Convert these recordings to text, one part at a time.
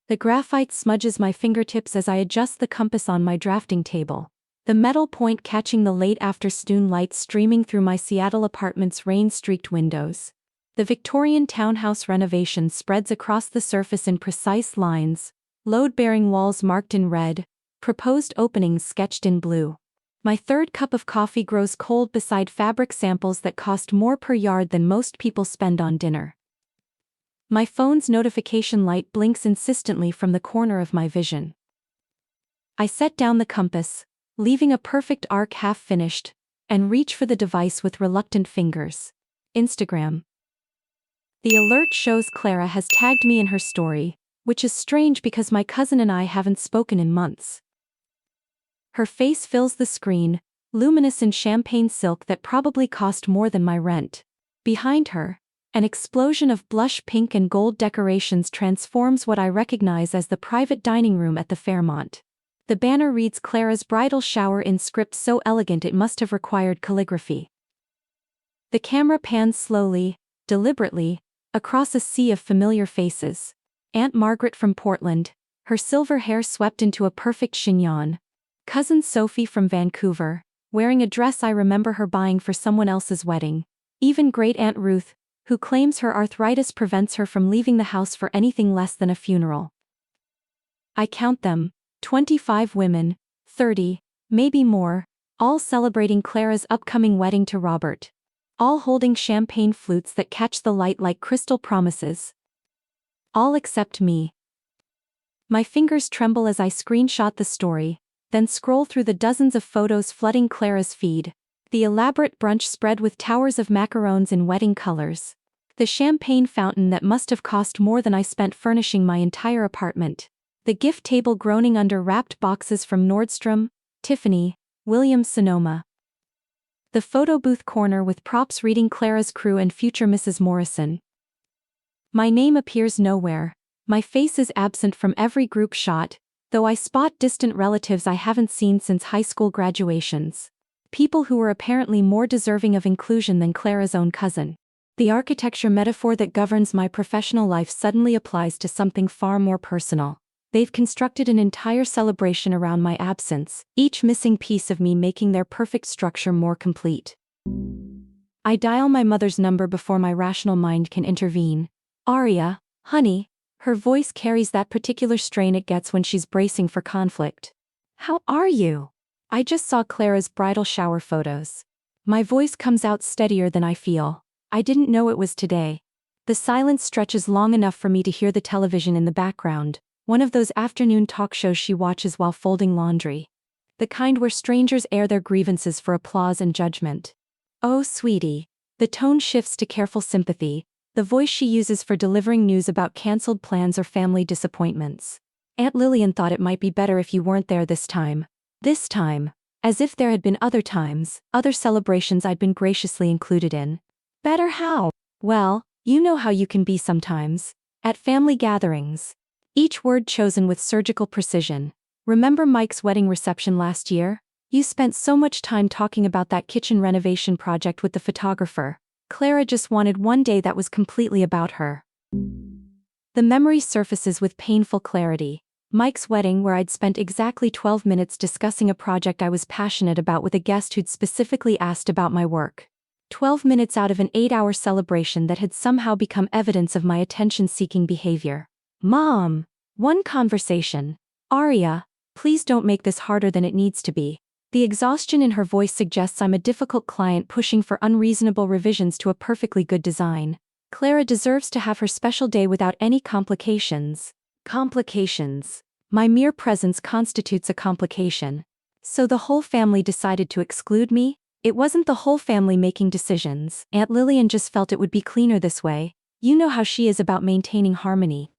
The graphite smudges my fingertips as I adjust the compass on my drafting table, the metal point catching the late afternoon light streaming through my Seattle apartment's rain-streaked windows. The Victorian townhouse renovation spreads across the surface in precise lines, load-bearing walls marked in red, proposed openings sketched in blue. My third cup of coffee grows cold beside fabric samples that cost more per yard than most people spend on dinner. My phone's notification light blinks insistently from the corner of my vision. I set down the compass, leaving a perfect arc half-finished, and reach for the device with reluctant fingers. Instagram. The alert shows Clara has tagged me in her story, which is strange because my cousin and I haven't spoken in months. Her face fills the screen, luminous in champagne silk that probably cost more than my rent. Behind her, an explosion of blush pink and gold decorations transforms what I recognize as the private dining room at the Fairmont. The banner reads Clara's bridal shower in script so elegant it must have required calligraphy. The camera pans slowly, deliberately, across a sea of familiar faces. Aunt Margaret from Portland, her silver hair swept into a perfect chignon. Cousin Sophie from Vancouver, wearing a dress I remember her buying for someone else's wedding. Even Great Aunt Ruth, who claims her arthritis prevents her from leaving the house for anything less than a funeral. I count them, 25 women, 30, maybe more, all celebrating Clara's upcoming wedding to Robert. All holding champagne flutes that catch the light like crystal promises. All except me. My fingers tremble as I screenshot the story, then scroll through the dozens of photos flooding Clara's feed. The elaborate brunch spread with towers of macarons in wedding colors. The champagne fountain that must have cost more than I spent furnishing my entire apartment. The gift table groaning under wrapped boxes from Nordstrom, Tiffany, Williams-Sonoma. The photo booth corner with props reading Clara's crew and future Mrs. Morrison. My name appears nowhere, my face is absent from every group shot, though I spot distant relatives I haven't seen since high school graduations. People who were apparently more deserving of inclusion than Clara's own cousin. The architecture metaphor that governs my professional life suddenly applies to something far more personal. They've constructed an entire celebration around my absence, each missing piece of me making their perfect structure more complete. I dial my mother's number before my rational mind can intervene. Aria, honey, her voice carries that particular strain it gets when she's bracing for conflict. How are you? I just saw Clara's bridal shower photos. My voice comes out steadier than I feel. I didn't know it was today. The silence stretches long enough for me to hear the television in the background, one of those afternoon talk shows she watches while folding laundry. The kind where strangers air their grievances for applause and judgment. Oh, sweetie. The tone shifts to careful sympathy, the voice she uses for delivering news about cancelled plans or family disappointments. Aunt Lillian thought it might be better if you weren't there this time. This time. As if there had been other times, other celebrations I'd been graciously included in. Better how? Well, you know how you can be sometimes. At family gatherings. Each word chosen with surgical precision. Remember Mike's wedding reception last year? You spent so much time talking about that kitchen renovation project with the photographer. Clara just wanted one day that was completely about her. The memory surfaces with painful clarity. Mike's wedding where I'd spent exactly 12 minutes discussing a project I was passionate about with a guest who'd specifically asked about my work. 12 minutes out of an 8-hour celebration that had somehow become evidence of my attention-seeking behavior. Mom! One conversation. Aria, please don't make this harder than it needs to be. The exhaustion in her voice suggests I'm a difficult client pushing for unreasonable revisions to a perfectly good design. Clara deserves to have her special day without any complications. Complications. My mere presence constitutes a complication. So the whole family decided to exclude me? It wasn't the whole family making decisions. Aunt Lillian just felt it would be cleaner this way. You know how she is about maintaining harmony.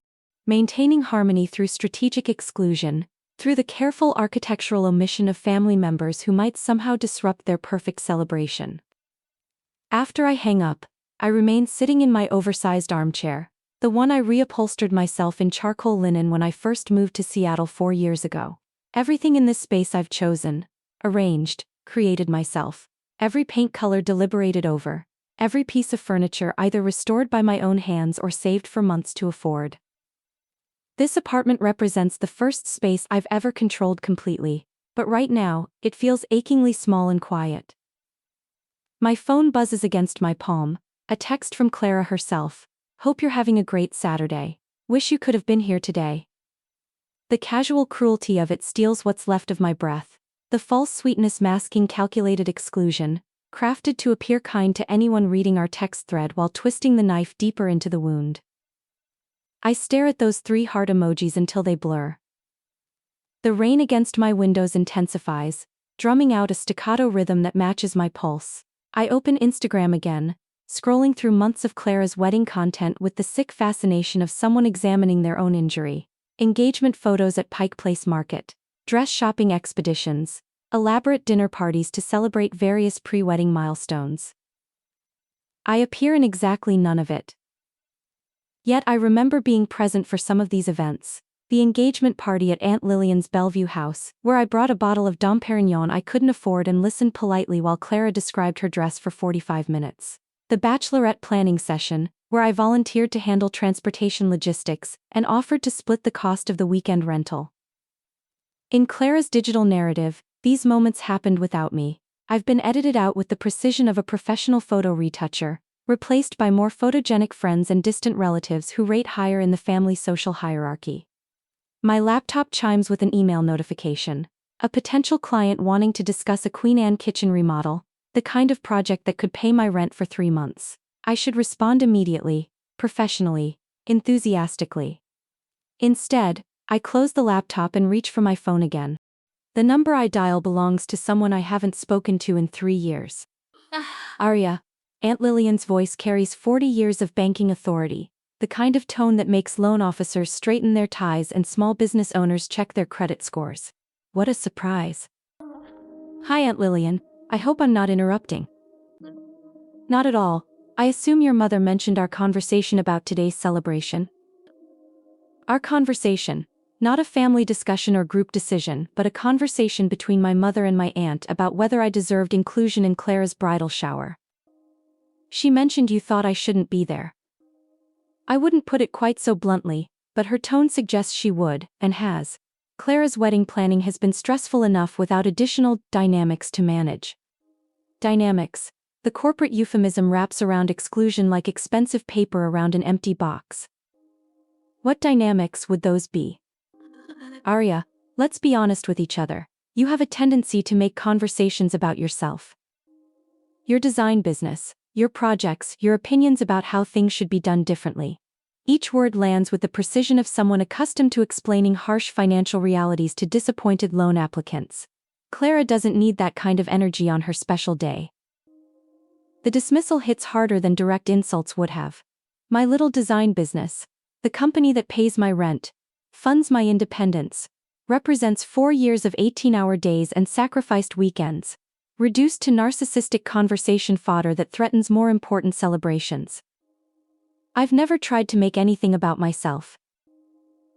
Maintaining harmony through strategic exclusion, through the careful architectural omission of family members who might somehow disrupt their perfect celebration. After I hang up, I remain sitting in my oversized armchair, the one I reupholstered myself in charcoal linen when I first moved to Seattle 4 years ago. Everything in this space I've chosen, arranged, created myself. Every paint color deliberated over. Every piece of furniture either restored by my own hands or saved for months to afford. This apartment represents the first space I've ever controlled completely, but right now, it feels achingly small and quiet. My phone buzzes against my palm, a text from Clara herself. Hope you're having a great Saturday. Wish you could have been here today. The casual cruelty of it steals what's left of my breath, the false sweetness masking calculated exclusion, crafted to appear kind to anyone reading our text thread while twisting the knife deeper into the wound. I stare at those 3 heart emojis until they blur. The rain against my windows intensifies, drumming out a staccato rhythm that matches my pulse. I open Instagram again, scrolling through months of Clara's wedding content with the sick fascination of someone examining their own injury. Engagement photos at Pike Place Market, dress shopping expeditions, elaborate dinner parties to celebrate various pre-wedding milestones. I appear in exactly none of it. Yet I remember being present for some of these events. The engagement party at Aunt Lillian's Bellevue house, where I brought a bottle of Dom Perignon I couldn't afford and listened politely while Clara described her dress for 45 minutes. The bachelorette planning session, where I volunteered to handle transportation logistics and offered to split the cost of the weekend rental. In Clara's digital narrative, these moments happened without me. I've been edited out with the precision of a professional photo retoucher, replaced by more photogenic friends and distant relatives who rate higher in the family social hierarchy. My laptop chimes with an email notification. A potential client wanting to discuss a Queen Anne kitchen remodel, the kind of project that could pay my rent for 3 months. I should respond immediately, professionally, enthusiastically. Instead, I close the laptop and reach for my phone again. The number I dial belongs to someone I haven't spoken to in 3 years. Arya. Aunt Lillian's voice carries 40 years of banking authority, the kind of tone that makes loan officers straighten their ties and small business owners check their credit scores. What a surprise. Hi, Aunt Lillian. I hope I'm not interrupting. Not at all. I assume your mother mentioned our conversation about today's celebration. Our conversation. Not a family discussion or group decision, but a conversation between my mother and my aunt about whether I deserved inclusion in Clara's bridal shower. She mentioned you thought I shouldn't be there. I wouldn't put it quite so bluntly, but her tone suggests she would, and has. Clara's wedding planning has been stressful enough without additional dynamics to manage. Dynamics. The corporate euphemism wraps around exclusion like expensive paper around an empty box. What dynamics would those be? Arya, let's be honest with each other. You have a tendency to make conversations about yourself. Your design business, your projects, your opinions about how things should be done differently. Each word lands with the precision of someone accustomed to explaining harsh financial realities to disappointed loan applicants. Clara doesn't need that kind of energy on her special day. The dismissal hits harder than direct insults would have. My little design business, the company that pays my rent, funds my independence, represents 4 years of 18-hour days and sacrificed weekends, reduced to narcissistic conversation fodder that threatens more important celebrations. I've never tried to make anything about myself.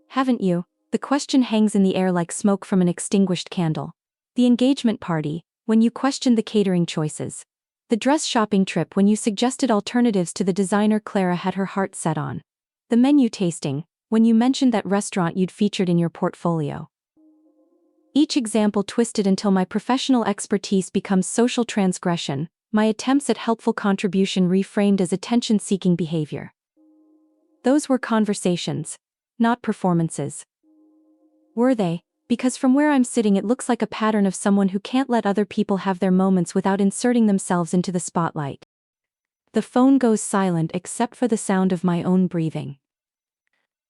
Haven't you? The question hangs in the air like smoke from an extinguished candle. The engagement party, when you questioned the catering choices. The dress shopping trip when you suggested alternatives to the designer Clara had her heart set on. The menu tasting, when you mentioned that restaurant you'd featured in your portfolio. Each example twisted until my professional expertise becomes social transgression, my attempts at helpful contribution reframed as attention-seeking behavior. Those were conversations, not performances. Were they? Because from where I'm sitting it looks like a pattern of someone who can't let other people have their moments without inserting themselves into the spotlight. The phone goes silent except for the sound of my own breathing.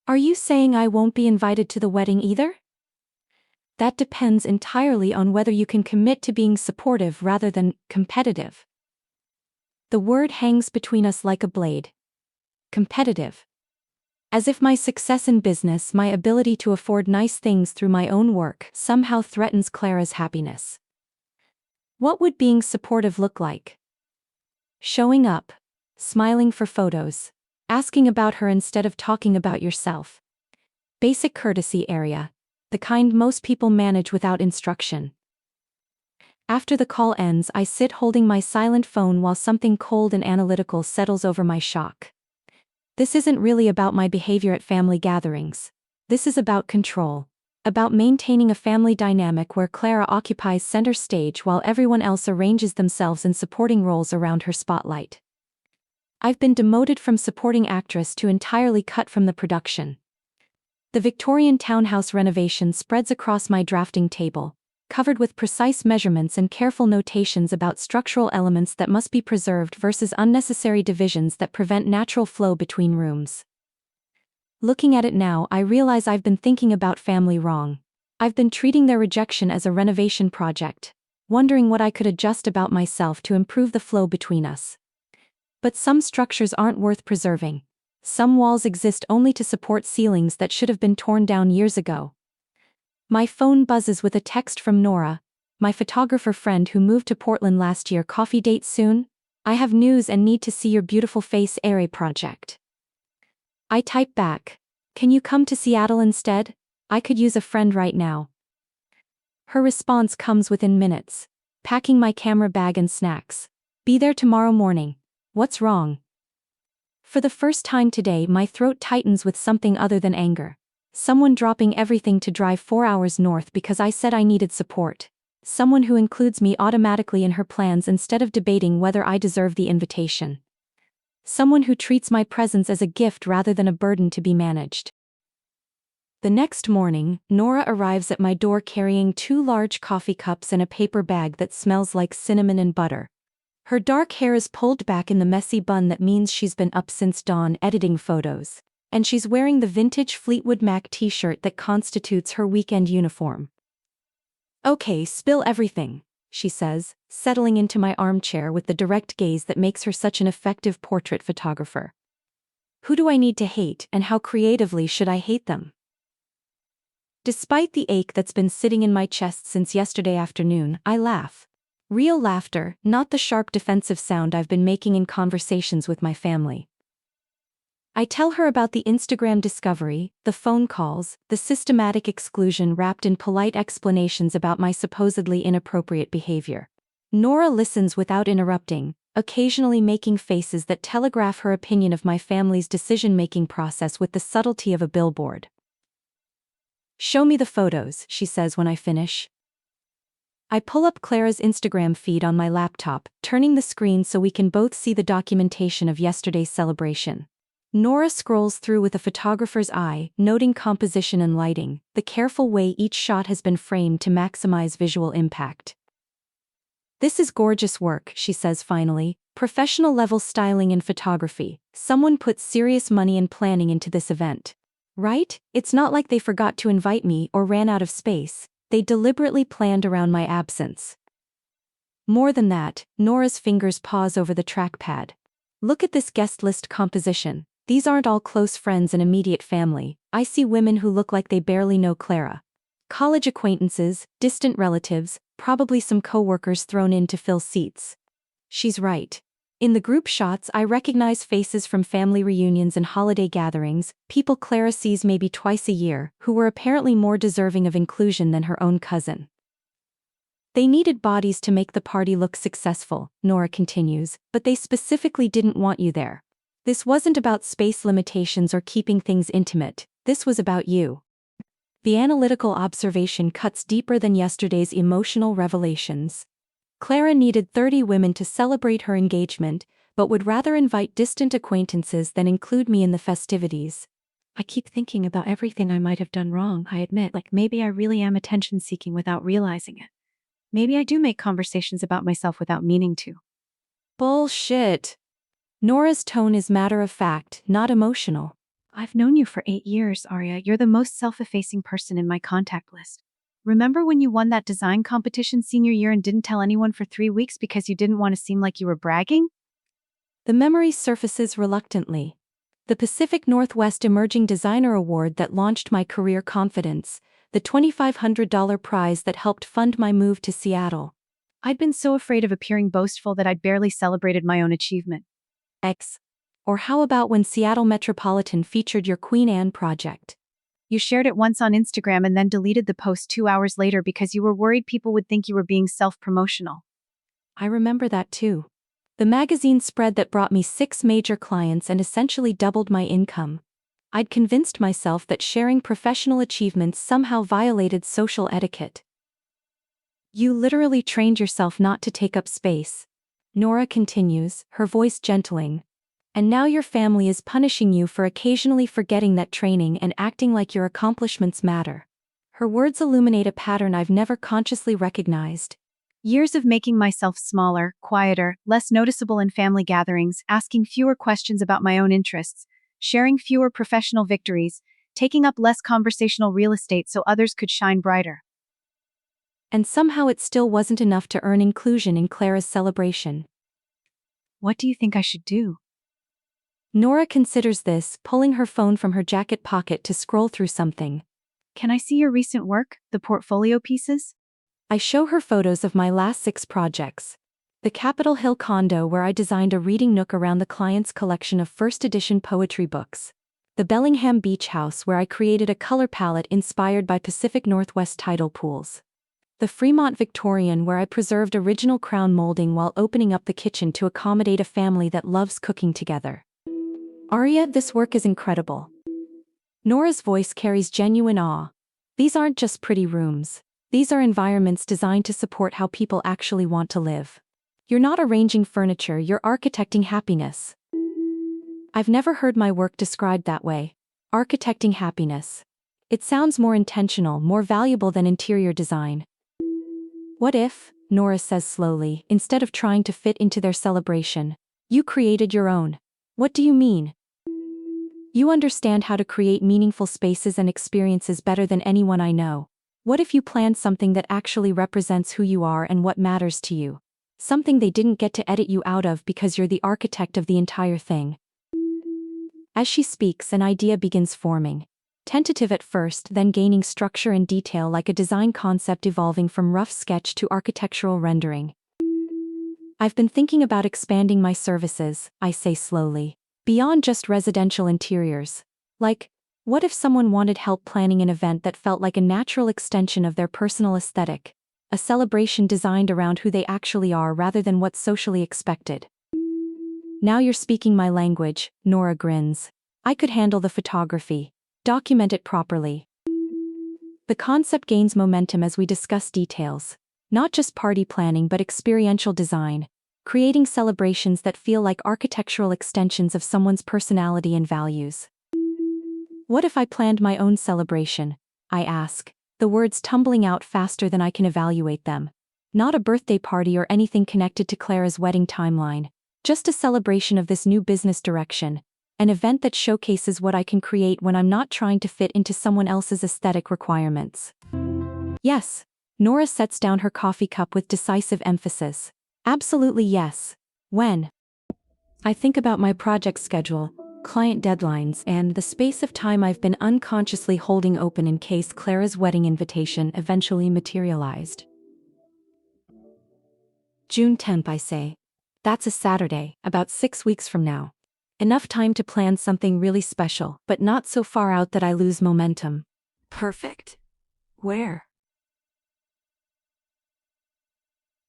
Are you saying I won't be invited to the wedding either? That depends entirely on whether you can commit to being supportive rather than competitive. The word hangs between us like a blade. Competitive. As if my success in business, my ability to afford nice things through my own work, somehow threatens Clara's happiness. What would being supportive look like? Showing up, smiling for photos, asking about her instead of talking about yourself. Basic courtesy area, the kind most people manage without instruction. After the call ends, I sit holding my silent phone while something cold and analytical settles over my shock. This isn't really about my behavior at family gatherings. This is about control. About maintaining a family dynamic where Clara occupies center stage while everyone else arranges themselves in supporting roles around her spotlight. I've been demoted from supporting actress to entirely cut from the production. The Victorian townhouse renovation spreads across my drafting table, covered with precise measurements and careful notations about structural elements that must be preserved versus unnecessary divisions that prevent natural flow between rooms. Looking at it now, I realize I've been thinking about family wrong. I've been treating their rejection as a renovation project, wondering what I could adjust about myself to improve the flow between us. But some structures aren't worth preserving. Some walls exist only to support ceilings that should have been torn down years ago. My phone buzzes with a text from Nora, my photographer friend who moved to Portland last year. Coffee date soon? I have news and need to see your beautiful face. Ivory project. I type back, can you come to Seattle instead? I could use a friend right now. Her response comes within minutes. Packing my camera bag and snacks. Be there tomorrow morning. What's wrong? For the first time today, my throat tightens with something other than anger. Someone dropping everything to drive 4 hours north because I said I needed support. Someone who includes me automatically in her plans instead of debating whether I deserve the invitation. Someone who treats my presence as a gift rather than a burden to be managed. The next morning, Nora arrives at my door carrying 2 large coffee cups and a paper bag that smells like cinnamon and butter. Her dark hair is pulled back in the messy bun that means she's been up since dawn editing photos, and she's wearing the vintage Fleetwood Mac t-shirt that constitutes her weekend uniform. Okay, spill everything, she says, settling into my armchair with the direct gaze that makes her such an effective portrait photographer. Who do I need to hate, and how creatively should I hate them? Despite the ache that's been sitting in my chest since yesterday afternoon, I laugh. Real laughter, not the sharp defensive sound I've been making in conversations with my family. I tell her about the Instagram discovery, the phone calls, the systematic exclusion wrapped in polite explanations about my supposedly inappropriate behavior. Nora listens without interrupting, occasionally making faces that telegraph her opinion of my family's decision-making process with the subtlety of a billboard. Show me the photos, she says when I finish. I pull up Clara's Instagram feed on my laptop, turning the screen so we can both see the documentation of yesterday's celebration. Nora scrolls through with a photographer's eye, noting composition and lighting, the careful way each shot has been framed to maximize visual impact. This is gorgeous work, she says finally, professional-level styling and photography. Someone put serious money and planning into this event. Right? It's not like they forgot to invite me or ran out of space. They deliberately planned around my absence. More than that, Nora's fingers pause over the trackpad. Look at this guest list composition. These aren't all close friends and immediate family. I see women who look like they barely know Clara. College acquaintances, distant relatives, probably some co-workers thrown in to fill seats. She's right. In the group shots, I recognize faces from family reunions and holiday gatherings, people Clara sees maybe twice a year, who were apparently more deserving of inclusion than her own cousin. They needed bodies to make the party look successful, Nora continues, but they specifically didn't want you there. This wasn't about space limitations or keeping things intimate, this was about you. The analytical observation cuts deeper than yesterday's emotional revelations. Clara needed 30 women to celebrate her engagement, but would rather invite distant acquaintances than include me in the festivities. I keep thinking about everything I might have done wrong, I admit, like maybe I really am attention-seeking without realizing it. Maybe I do make conversations about myself without meaning to. Bullshit. Nora's tone is matter-of-fact, not emotional. I've known you for 8 years, Arya. You're the most self-effacing person in my contact list. Remember when you won that design competition senior year and didn't tell anyone for 3 weeks because you didn't want to seem like you were bragging? The memory surfaces reluctantly. The Pacific Northwest Emerging Designer Award that launched my career confidence, the $2,500 prize that helped fund my move to Seattle. I'd been so afraid of appearing boastful that I'd barely celebrated my own achievement. Or how about when Seattle Metropolitan featured your Queen Anne project? You shared it once on Instagram and then deleted the post 2 hours later because you were worried people would think you were being self-promotional. I remember that too. The magazine spread that brought me 6 major clients and essentially doubled my income. I'd convinced myself that sharing professional achievements somehow violated social etiquette. You literally trained yourself not to take up space. Nora continues, her voice gentling. And now your family is punishing you for occasionally forgetting that training and acting like your accomplishments matter. Her words illuminate a pattern I've never consciously recognized. Years of making myself smaller, quieter, less noticeable in family gatherings, asking fewer questions about my own interests, sharing fewer professional victories, taking up less conversational real estate so others could shine brighter. And somehow it still wasn't enough to earn inclusion in Clara's celebration. What do you think I should do? Nora considers this, pulling her phone from her jacket pocket to scroll through something. Can I see your recent work, the portfolio pieces? I show her photos of my last 6 projects. The Capitol Hill condo where I designed a reading nook around the client's collection of first edition poetry books. The Bellingham Beach house where I created a color palette inspired by Pacific Northwest tidal pools. The Fremont Victorian where I preserved original crown molding while opening up the kitchen to accommodate a family that loves cooking together. Arya, this work is incredible. Nora's voice carries genuine awe. These aren't just pretty rooms. These are environments designed to support how people actually want to live. You're not arranging furniture, you're architecting happiness. I've never heard my work described that way. Architecting happiness. It sounds more intentional, more valuable than interior design. What if, Nora says slowly, instead of trying to fit into their celebration, you created your own? What do you mean? You understand how to create meaningful spaces and experiences better than anyone I know. What if you planned something that actually represents who you are and what matters to you? Something they didn't get to edit you out of because you're the architect of the entire thing. As she speaks, an idea begins forming. Tentative at first, then gaining structure and detail like a design concept evolving from rough sketch to architectural rendering. I've been thinking about expanding my services, I say slowly. Beyond just residential interiors. Like, what if someone wanted help planning an event that felt like a natural extension of their personal aesthetic? A celebration designed around who they actually are rather than what's socially expected. Now you're speaking my language, Nora grins. I could handle the photography. Document it properly. The concept gains momentum as we discuss details. Not just party planning but experiential design. Creating celebrations that feel like architectural extensions of someone's personality and values. What if I planned my own celebration? I ask, the words tumbling out faster than I can evaluate them. Not a birthday party or anything connected to Clara's wedding timeline. Just a celebration of this new business direction. An event that showcases what I can create when I'm not trying to fit into someone else's aesthetic requirements. Yes. Nora sets down her coffee cup with decisive emphasis. Absolutely yes. When? I think about my project schedule, client deadlines, and the space of time I've been unconsciously holding open in case Clara's wedding invitation eventually materialized. June 10th, I say. That's a Saturday, about 6 weeks from now. Enough time to plan something really special, but not so far out that I lose momentum. Perfect. Where?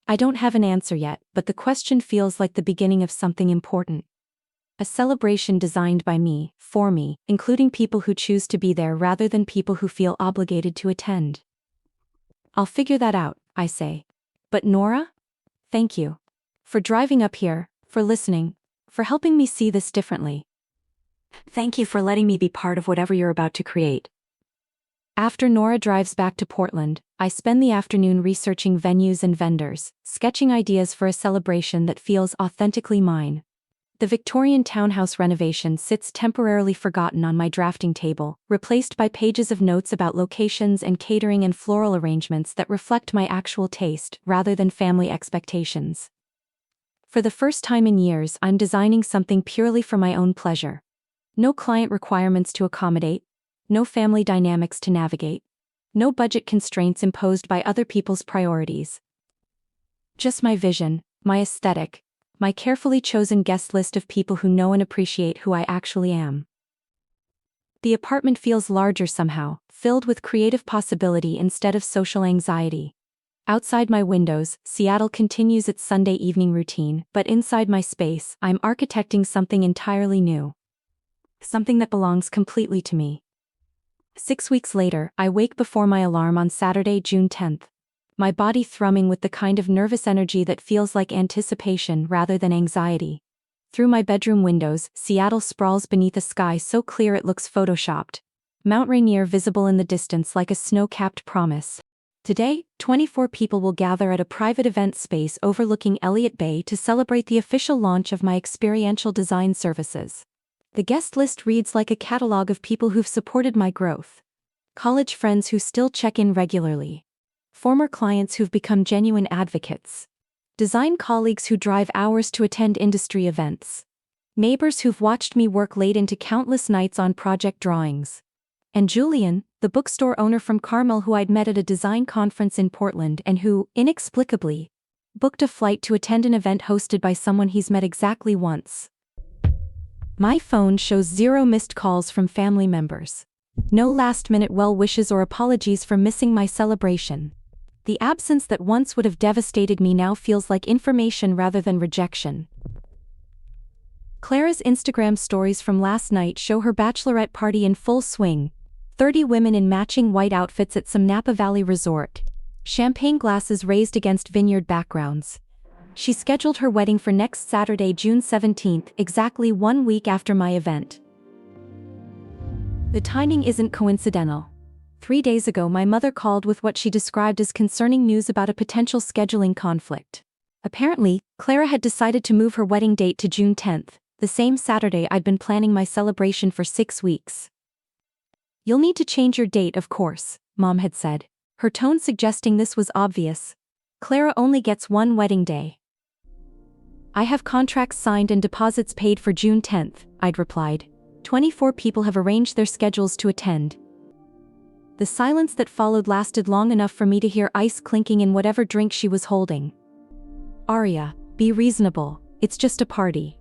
I don't have an answer yet, but the question feels like the beginning of something important. A celebration designed by me, for me, including people who choose to be there rather than people who feel obligated to attend. I'll figure that out, I say. But Nora? Thank you. For driving up here, for listening, for helping me see this differently. Thank you for letting me be part of whatever you're about to create. After Nora drives back to Portland, I spend the afternoon researching venues and vendors, sketching ideas for a celebration that feels authentically mine. The Victorian townhouse renovation sits temporarily forgotten on my drafting table, replaced by pages of notes about locations and catering and floral arrangements that reflect my actual taste rather than family expectations. For the first time in years, I'm designing something purely for my own pleasure. No client requirements to accommodate. No family dynamics to navigate. No budget constraints imposed by other people's priorities. Just my vision, my aesthetic, my carefully chosen guest list of people who know and appreciate who I actually am. The apartment feels larger somehow, filled with creative possibility instead of social anxiety. Outside my windows, Seattle continues its Sunday evening routine, but inside my space, I'm architecting something entirely new. something that belongs completely to me. 6 weeks later, I wake before my alarm on Saturday, June 10th. My body thrumming with the kind of nervous energy that feels like anticipation rather than anxiety. Through my bedroom windows, Seattle sprawls beneath a sky so clear it looks photoshopped. Mount Rainier visible in the distance like a snow-capped promise. Today, 24 people will gather at a private event space overlooking Elliott Bay to celebrate the official launch of my experiential design services. The guest list reads like a catalog of people who've supported my growth. College friends who still check in regularly. Former clients who've become genuine advocates. Design colleagues who drive hours to attend industry events. Neighbors who've watched me work late into countless nights on project drawings. And Julian, the bookstore owner from Carmel who I'd met at a design conference in Portland and who, inexplicably, booked a flight to attend an event hosted by someone he's met exactly once. My phone shows 0 missed calls from family members. No last-minute well wishes or apologies for missing my celebration. The absence that once would have devastated me now feels like information rather than rejection. Clara's Instagram stories from last night show her bachelorette party in full swing. 30 women in matching white outfits at some Napa Valley resort. Champagne glasses raised against vineyard backgrounds. She scheduled her wedding for next Saturday, June 17th, exactly 1 week after my event. The timing isn't coincidental. 3 days ago, my mother called with what she described as concerning news about a potential scheduling conflict. Apparently, Clara had decided to move her wedding date to June 10th, the same Saturday I'd been planning my celebration for 6 weeks. "You'll need to change your date, of course," Mom had said, her tone suggesting this was obvious. Clara only gets one wedding day. "I have contracts signed and deposits paid for June 10th, I'd replied. 24 people have arranged their schedules to attend. The silence that followed lasted long enough for me to hear ice clinking in whatever drink she was holding. "Arya, be reasonable, it's just a party."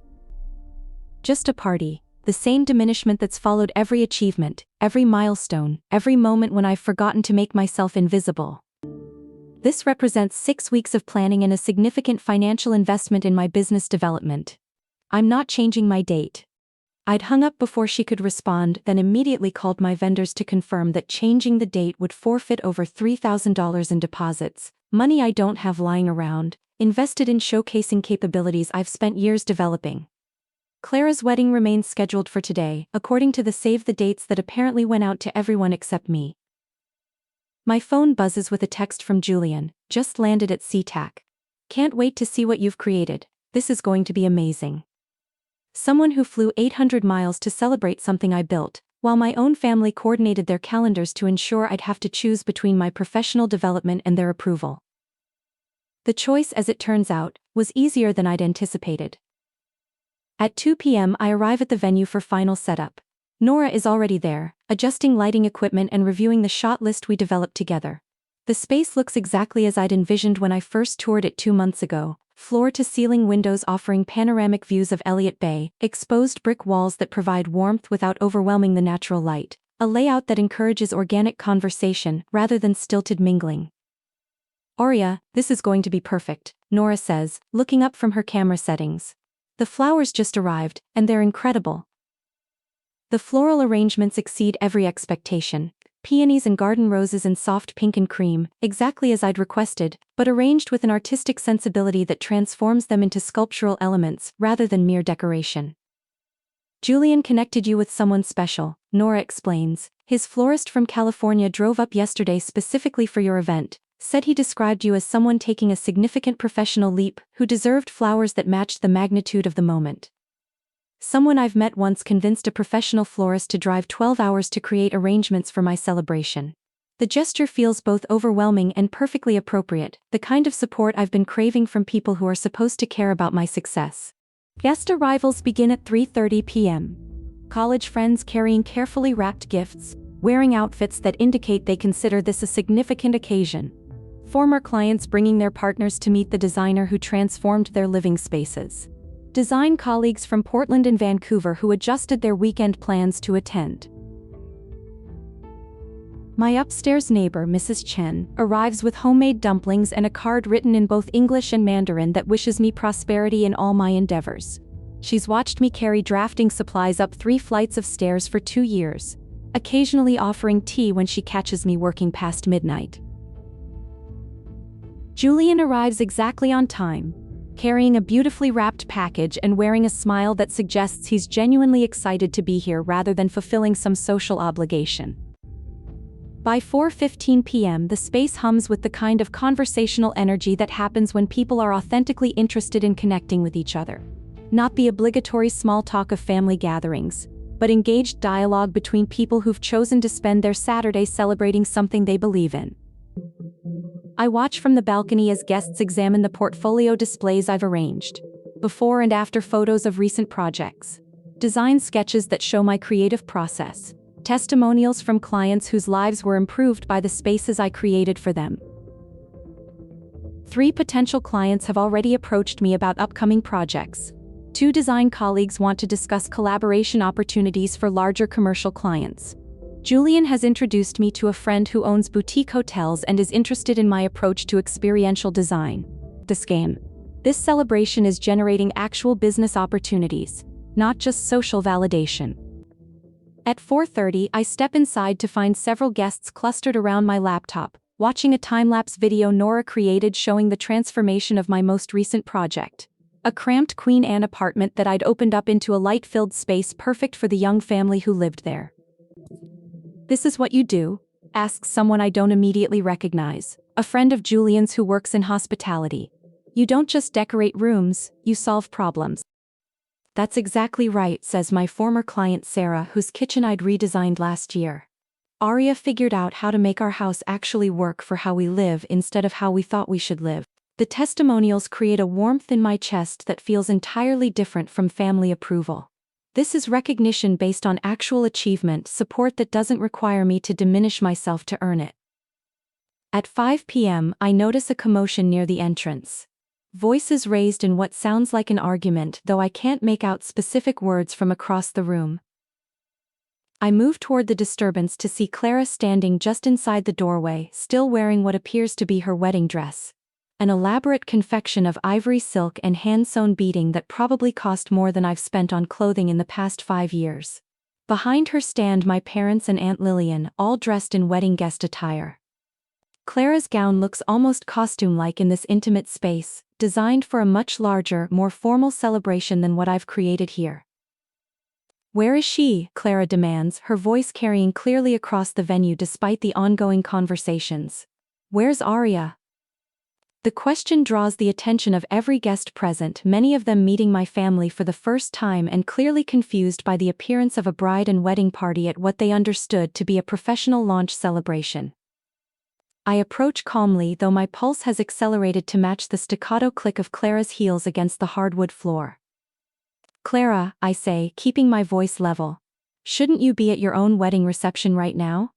Just a party, the same diminishment that's followed every achievement, every milestone, every moment when I've forgotten to make myself invisible. This represents 6 weeks of planning and a significant financial investment in my business development. I'm not changing my date. I'd hung up before she could respond, then immediately called my vendors to confirm that changing the date would forfeit over $3,000 in deposits, money I don't have lying around, invested in showcasing capabilities I've spent years developing. Clara's wedding remains scheduled for today, according to the save the dates that apparently went out to everyone except me. My phone buzzes with a text from Julian, just landed at SeaTac. "Can't wait to see what you've created, this is going to be amazing." Someone who flew 800 miles to celebrate something I built, while my own family coordinated their calendars to ensure I'd have to choose between my professional development and their approval. The choice, as it turns out, was easier than I'd anticipated. At 2 p.m. I arrive at the venue for final setup. Nora is already there, adjusting lighting equipment and reviewing the shot list we developed together. The space looks exactly as I'd envisioned when I first toured it 2 months ago, floor-to-ceiling windows offering panoramic views of Elliott Bay, exposed brick walls that provide warmth without overwhelming the natural light, a layout that encourages organic conversation rather than stilted mingling. "Arya, this is going to be perfect," Nora says, looking up from her camera settings. "The flowers just arrived, and they're incredible." The floral arrangements exceed every expectation. Peonies and garden roses in soft pink and cream, exactly as I'd requested, but arranged with an artistic sensibility that transforms them into sculptural elements rather than mere decoration. "Julian connected you with someone special," Nora explains. "His florist from California drove up yesterday specifically for your event, said he described you as someone taking a significant professional leap who deserved flowers that matched the magnitude of the moment. Someone I've met once convinced a professional florist to drive 12 hours to create arrangements for my celebration. The gesture feels both overwhelming and perfectly appropriate, the kind of support I've been craving from people who are supposed to care about my success." Guest arrivals begin at 3:30 p.m. College friends carrying carefully wrapped gifts, wearing outfits that indicate they consider this a significant occasion. Former clients bringing their partners to meet the designer who transformed their living spaces. Design colleagues from Portland and Vancouver who adjusted their weekend plans to attend. My upstairs neighbor, Mrs. Chen, arrives with homemade dumplings and a card written in both English and Mandarin that wishes me prosperity in all my endeavors. She's watched me carry drafting supplies up 3 flights of stairs for 2 years, occasionally offering tea when she catches me working past midnight. Julian arrives exactly on time, carrying a beautifully wrapped package and wearing a smile that suggests he's genuinely excited to be here rather than fulfilling some social obligation. By 4:15 p.m., the space hums with the kind of conversational energy that happens when people are authentically interested in connecting with each other. Not the obligatory small talk of family gatherings, but engaged dialogue between people who've chosen to spend their Saturday celebrating something they believe in. I watch from the balcony as guests examine the portfolio displays I've arranged. Before and after photos of recent projects. Design sketches that show my creative process. Testimonials from clients whose lives were improved by the spaces I created for them. 3 potential clients have already approached me about upcoming projects. 2 design colleagues want to discuss collaboration opportunities for larger commercial clients. Julian has introduced me to a friend who owns boutique hotels and is interested in my approach to experiential design. The scam. This celebration is generating actual business opportunities, not just social validation. At 4:30, I step inside to find several guests clustered around my laptop, watching a time-lapse video Nora created showing the transformation of my most recent project. A cramped Queen Anne apartment that I'd opened up into a light-filled space perfect for the young family who lived there. "This is what you do?" asks someone I don't immediately recognize, a friend of Julian's who works in hospitality. "You don't just decorate rooms, you solve problems." "That's exactly right," says my former client Sarah, whose kitchen I'd redesigned last year. "Aria figured out how to make our house actually work for how we live instead of how we thought we should live." The testimonials create a warmth in my chest that feels entirely different from family approval. This is recognition based on actual achievement, support that doesn't require me to diminish myself to earn it. At 5 p.m., I notice a commotion near the entrance. Voices raised in what sounds like an argument, though I can't make out specific words from across the room. I move toward the disturbance to see Clara standing just inside the doorway, still wearing what appears to be her wedding dress. An elaborate confection of ivory silk and hand-sewn beading that probably cost more than I've spent on clothing in the past 5 years. Behind her stand my parents and Aunt Lillian, all dressed in wedding guest attire. Clara's gown looks almost costume-like in this intimate space, designed for a much larger, more formal celebration than what I've created here. "Where is she?" Clara demands, her voice carrying clearly across the venue despite the ongoing conversations. "Where's Aria?" The question draws the attention of every guest present, many of them meeting my family for the first time and clearly confused by the appearance of a bride and wedding party at what they understood to be a professional launch celebration. I approach calmly, though my pulse has accelerated to match the staccato click of Clara's heels against the hardwood floor. "Clara," I say, keeping my voice level. "Shouldn't you be at your own wedding reception right now?"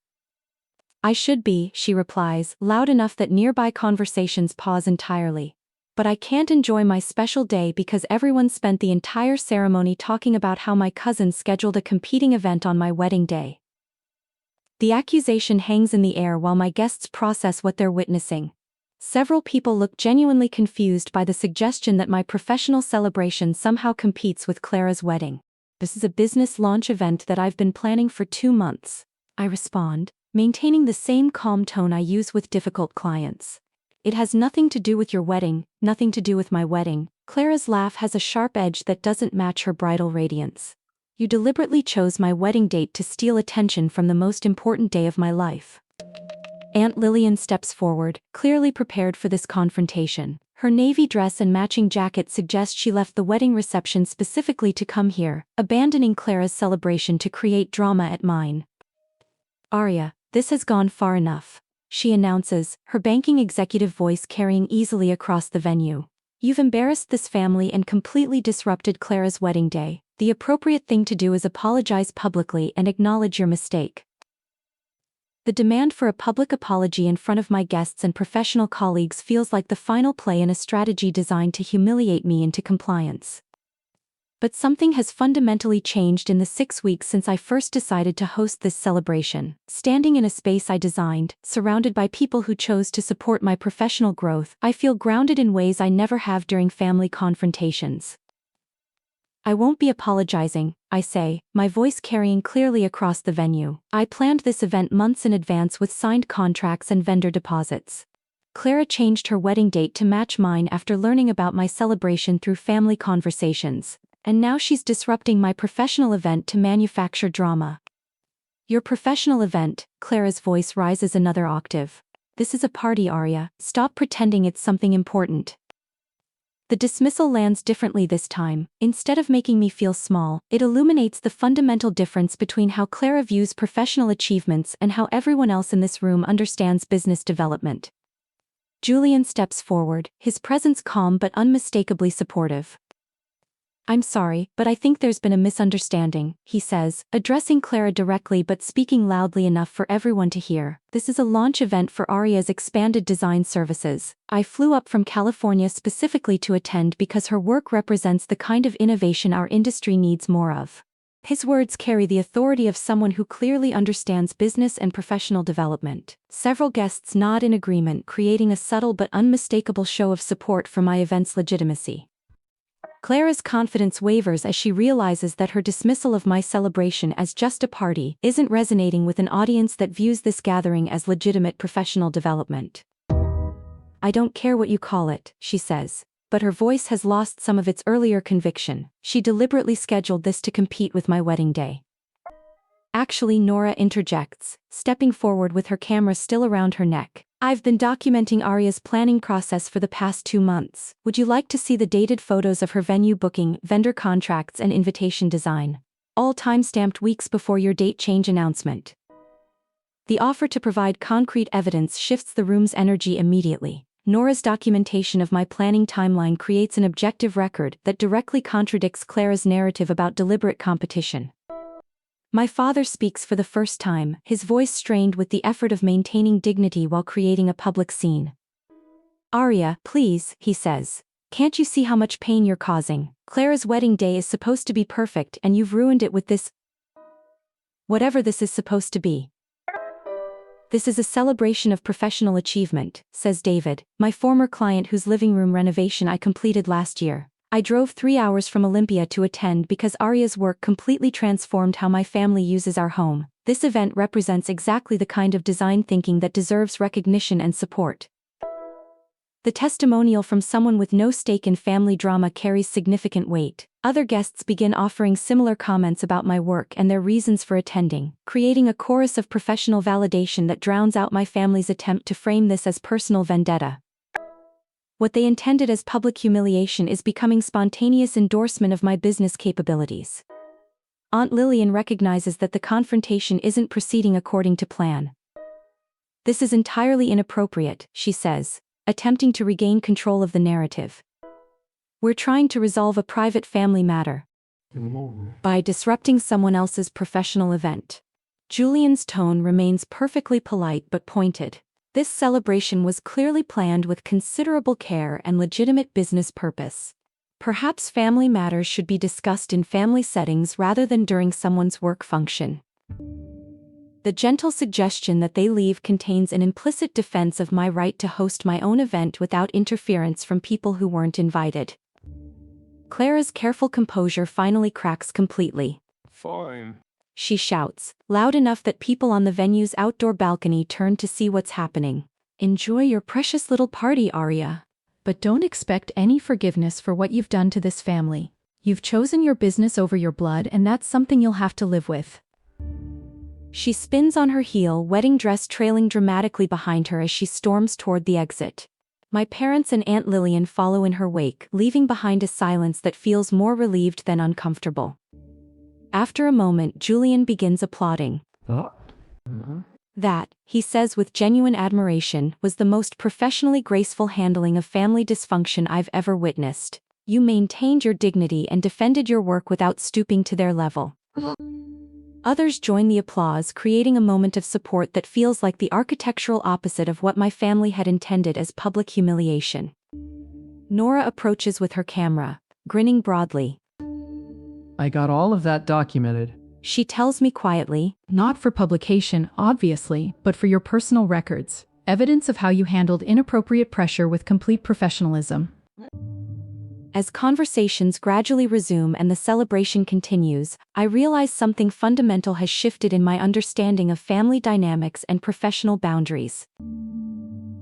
"I should be," she replies, loud enough that nearby conversations pause entirely. "But I can't enjoy my special day because everyone spent the entire ceremony talking about how my cousin scheduled a competing event on my wedding day." The accusation hangs in the air while my guests process what they're witnessing. Several people look genuinely confused by the suggestion that my professional celebration somehow competes with Clara's wedding. "This is a business launch event that I've been planning for 2 months. I respond, maintaining the same calm tone I use with difficult clients. "It has nothing to do with your wedding, nothing to do with my wedding." Clara's laugh has a sharp edge that doesn't match her bridal radiance. "You deliberately chose my wedding date to steal attention from the most important day of my life." Aunt Lillian steps forward, clearly prepared for this confrontation. Her navy dress and matching jacket suggest she left the wedding reception specifically to come here, abandoning Clara's celebration to create drama at mine. "Aria, this has gone far enough," she announces, her banking executive voice carrying easily across the venue. "You've embarrassed this family and completely disrupted Clara's wedding day. The appropriate thing to do is apologize publicly and acknowledge your mistake." The demand for a public apology in front of my guests and professional colleagues feels like the final play in a strategy designed to humiliate me into compliance. But something has fundamentally changed in the 6 weeks since I first decided to host this celebration. Standing in a space I designed, surrounded by people who chose to support my professional growth, I feel grounded in ways I never have during family confrontations. I won't be apologizing, I say, my voice carrying clearly across the venue. I planned this event months in advance with signed contracts and vendor deposits. Clara changed her wedding date to match mine after learning about my celebration through family conversations, and now she's disrupting my professional event to manufacture drama. Your professional event, Clara's voice rises another octave. This is a party, Arya. Stop pretending it's something important. The dismissal lands differently this time. Instead of making me feel small, it illuminates the fundamental difference between how Clara views professional achievements and how everyone else in this room understands business development. Julian steps forward, his presence calm but unmistakably supportive. I'm sorry, but I think there's been a misunderstanding, he says, addressing Clara directly but speaking loudly enough for everyone to hear. This is a launch event for Arya's expanded design services. I flew up from California specifically to attend because her work represents the kind of innovation our industry needs more of. His words carry the authority of someone who clearly understands business and professional development. Several guests nod in agreement, creating a subtle but unmistakable show of support for my event's legitimacy. Clara's confidence wavers as she realizes that her dismissal of my celebration as just a party isn't resonating with an audience that views this gathering as legitimate professional development. I don't care what you call it, she says, but her voice has lost some of its earlier conviction. She deliberately scheduled this to compete with my wedding day. Actually, Nora interjects, stepping forward with her camera still around her neck. I've been documenting Arya's planning process for the past 2 months. Would you like to see the dated photos of her venue booking, vendor contracts, and invitation design? All time-stamped weeks before your date change announcement. The offer to provide concrete evidence shifts the room's energy immediately. Nora's documentation of my planning timeline creates an objective record that directly contradicts Clara's narrative about deliberate competition. My father speaks for the first time, his voice strained with the effort of maintaining dignity while creating a public scene. Arya, please, he says. Can't you see how much pain you're causing? Clara's wedding day is supposed to be perfect and you've ruined it with this. Whatever this is supposed to be. This is a celebration of professional achievement, says David, my former client whose living room renovation I completed last year. I drove 3 hours from Olympia to attend because Arya's work completely transformed how my family uses our home. This event represents exactly the kind of design thinking that deserves recognition and support. The testimonial from someone with no stake in family drama carries significant weight. Other guests begin offering similar comments about my work and their reasons for attending, creating a chorus of professional validation that drowns out my family's attempt to frame this as personal vendetta. What they intended as public humiliation is becoming spontaneous endorsement of my business capabilities. Aunt Lillian recognizes that the confrontation isn't proceeding according to plan. This is entirely inappropriate, she says, attempting to regain control of the narrative. We're trying to resolve a private family matter by disrupting someone else's professional event. Julian's tone remains perfectly polite but pointed. This celebration was clearly planned with considerable care and legitimate business purpose. Perhaps family matters should be discussed in family settings rather than during someone's work function. The gentle suggestion that they leave contains an implicit defense of my right to host my own event without interference from people who weren't invited. Clara's careful composure finally cracks completely. Fine. She shouts, loud enough that people on the venue's outdoor balcony turn to see what's happening. Enjoy your precious little party, Arya. But don't expect any forgiveness for what you've done to this family. You've chosen your business over your blood, and that's something you'll have to live with. She spins on her heel, wedding dress trailing dramatically behind her as she storms toward the exit. My parents and Aunt Lillian follow in her wake, leaving behind a silence that feels more relieved than uncomfortable. After a moment, Julian begins applauding. That, he says with genuine admiration, was the most professionally graceful handling of family dysfunction I've ever witnessed. You maintained your dignity and defended your work without stooping to their level. Others join the applause, creating a moment of support that feels like the architectural opposite of what my family had intended as public humiliation. Nora approaches with her camera, grinning broadly. I got all of that documented. She tells me quietly, Not for publication, obviously, but for your personal records. Evidence of how you handled inappropriate pressure with complete professionalism. As conversations gradually resume and the celebration continues, I realize something fundamental has shifted in my understanding of family dynamics and professional boundaries.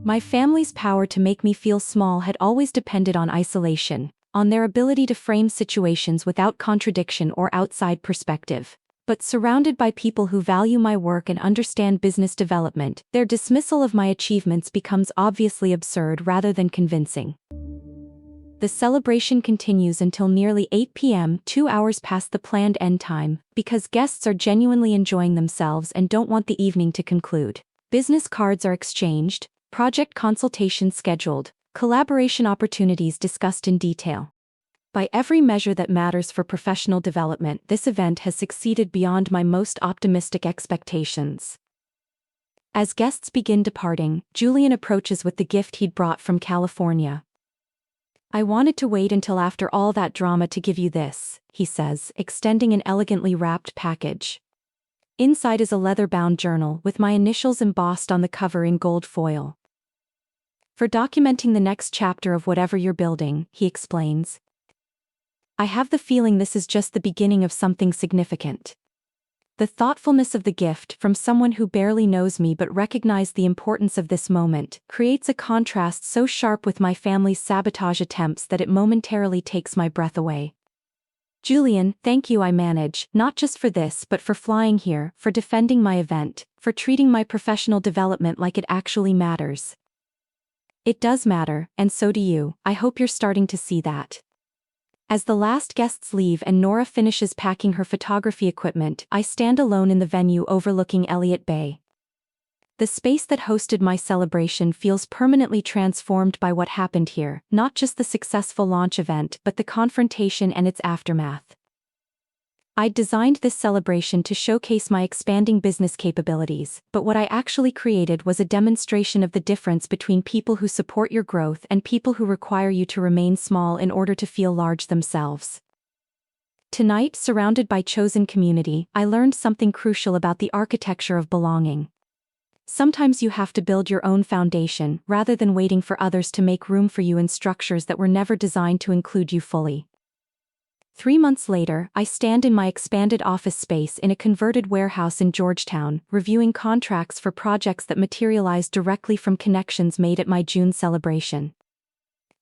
My family's power to make me feel small had always depended on isolation, on their ability to frame situations without contradiction or outside perspective. But surrounded by people who value my work and understand business development, their dismissal of my achievements becomes obviously absurd rather than convincing. The celebration continues until nearly 8 p.m., 2 hours past the planned end time, because guests are genuinely enjoying themselves and don't want the evening to conclude. Business cards are exchanged, project consultations scheduled, collaboration opportunities discussed in detail. By every measure that matters for professional development, this event has succeeded beyond my most optimistic expectations. As guests begin departing, Julian approaches with the gift he'd brought from California. "I wanted to wait until after all that drama to give you this," he says, extending an elegantly wrapped package. Inside is a leather-bound journal with my initials embossed on the cover in gold foil. "For documenting the next chapter of whatever you're building," he explains. "I have the feeling this is just the beginning of something significant." The thoughtfulness of the gift from someone who barely knows me but recognized the importance of this moment creates a contrast so sharp with my family's sabotage attempts that it momentarily takes my breath away. "Julian, thank you," I manage, "not just for this but for flying here, for defending my event, for treating my professional development like it actually matters." "It does matter, and so do you. I hope you're starting to see that." As the last guests leave and Nora finishes packing her photography equipment, I stand alone in the venue overlooking Elliott Bay. The space that hosted my celebration feels permanently transformed by what happened here, not just the successful launch event but the confrontation and its aftermath. I'd designed this celebration to showcase my expanding business capabilities, but what I actually created was a demonstration of the difference between people who support your growth and people who require you to remain small in order to feel large themselves. Tonight, surrounded by chosen community, I learned something crucial about the architecture of belonging. Sometimes you have to build your own foundation, rather than waiting for others to make room for you in structures that were never designed to include you fully. 3 months later, I stand in my expanded office space in a converted warehouse in Georgetown, reviewing contracts for projects that materialized directly from connections made at my June celebration.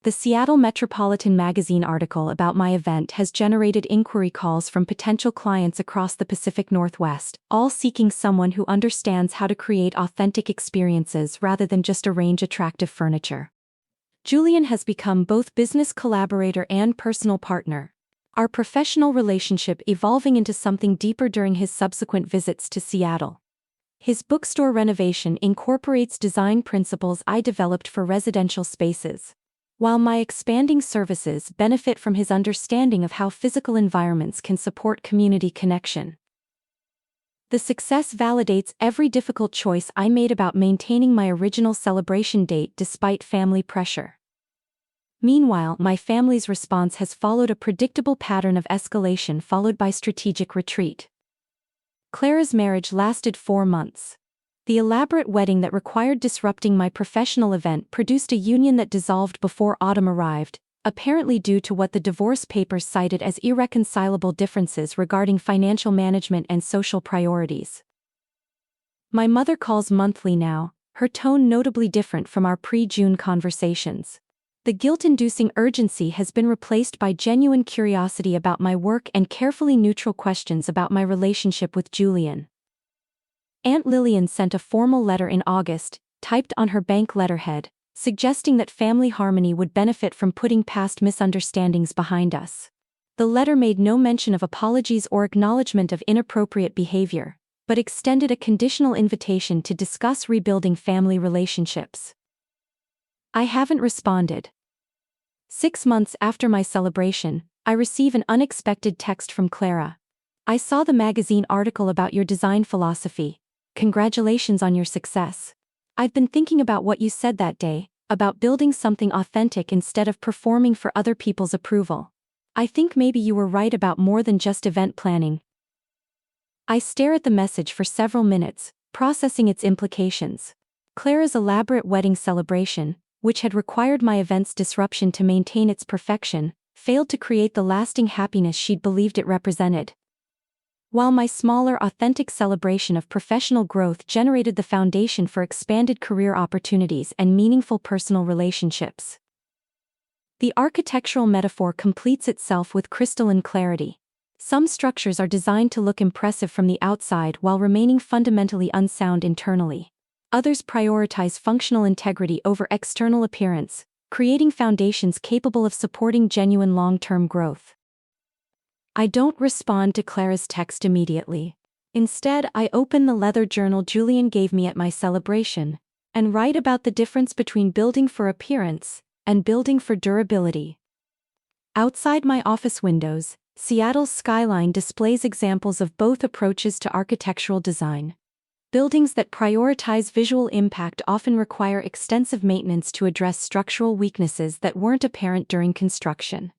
The Seattle Metropolitan Magazine article about my event has generated inquiry calls from potential clients across the Pacific Northwest, all seeking someone who understands how to create authentic experiences rather than just arrange attractive furniture. Julian has become both business collaborator and personal partner, our professional relationship evolving into something deeper during his subsequent visits to Seattle. His bookstore renovation incorporates design principles I developed for residential spaces, while my expanding services benefit from his understanding of how physical environments can support community connection. The success validates every difficult choice I made about maintaining my original celebration date despite family pressure. Meanwhile, my family's response has followed a predictable pattern of escalation followed by strategic retreat. Clara's marriage lasted 4 months. The elaborate wedding that required disrupting my professional event produced a union that dissolved before autumn arrived, apparently due to what the divorce papers cited as irreconcilable differences regarding financial management and social priorities. My mother calls monthly now, her tone notably different from our pre-June conversations. The guilt-inducing urgency has been replaced by genuine curiosity about my work and carefully neutral questions about my relationship with Julian. Aunt Lillian sent a formal letter in August, typed on her bank letterhead, suggesting that family harmony would benefit from putting past misunderstandings behind us. The letter made no mention of apologies or acknowledgement of inappropriate behavior, but extended a conditional invitation to discuss rebuilding family relationships. I haven't responded. 6 months after my celebration, I receive an unexpected text from Clara. "I saw the magazine article about your design philosophy. Congratulations on your success. I've been thinking about what you said that day, about building something authentic instead of performing for other people's approval. I think maybe you were right about more than just event planning." I stare at the message for several minutes, processing its implications. Clara's elaborate wedding celebration, which had required my event's disruption to maintain its perfection, failed to create the lasting happiness she'd believed it represented. While my smaller, authentic celebration of professional growth generated the foundation for expanded career opportunities and meaningful personal relationships. The architectural metaphor completes itself with crystalline clarity. Some structures are designed to look impressive from the outside while remaining fundamentally unsound internally. Others prioritize functional integrity over external appearance, creating foundations capable of supporting genuine long-term growth. I don't respond to Clara's text immediately. Instead, I open the leather journal Julian gave me at my celebration, and write about the difference between building for appearance and building for durability. Outside my office windows, Seattle's skyline displays examples of both approaches to architectural design. Buildings that prioritize visual impact often require extensive maintenance to address structural weaknesses that weren't apparent during construction.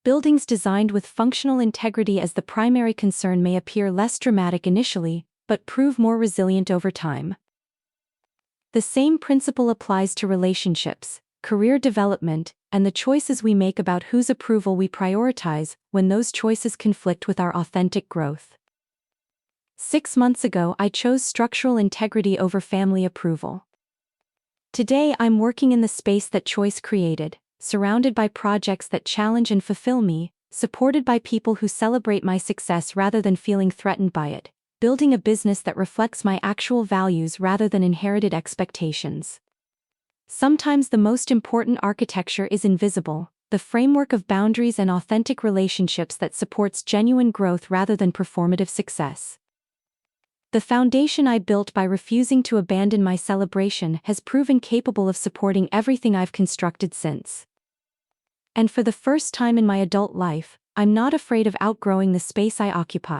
Buildings designed with functional integrity as the primary concern may appear less dramatic initially, but prove more resilient over time. The same principle applies to relationships, career development, and the choices we make about whose approval we prioritize when those choices conflict with our authentic growth. 6 months ago, I chose structural integrity over family approval. Today, I'm working in the space that choice created, surrounded by projects that challenge and fulfill me, supported by people who celebrate my success rather than feeling threatened by it, building a business that reflects my actual values rather than inherited expectations. Sometimes the most important architecture is invisible, the framework of boundaries and authentic relationships that supports genuine growth rather than performative success. The foundation I built by refusing to abandon my celebration has proven capable of supporting everything I've constructed since. And for the first time in my adult life, I'm not afraid of outgrowing the space I occupy.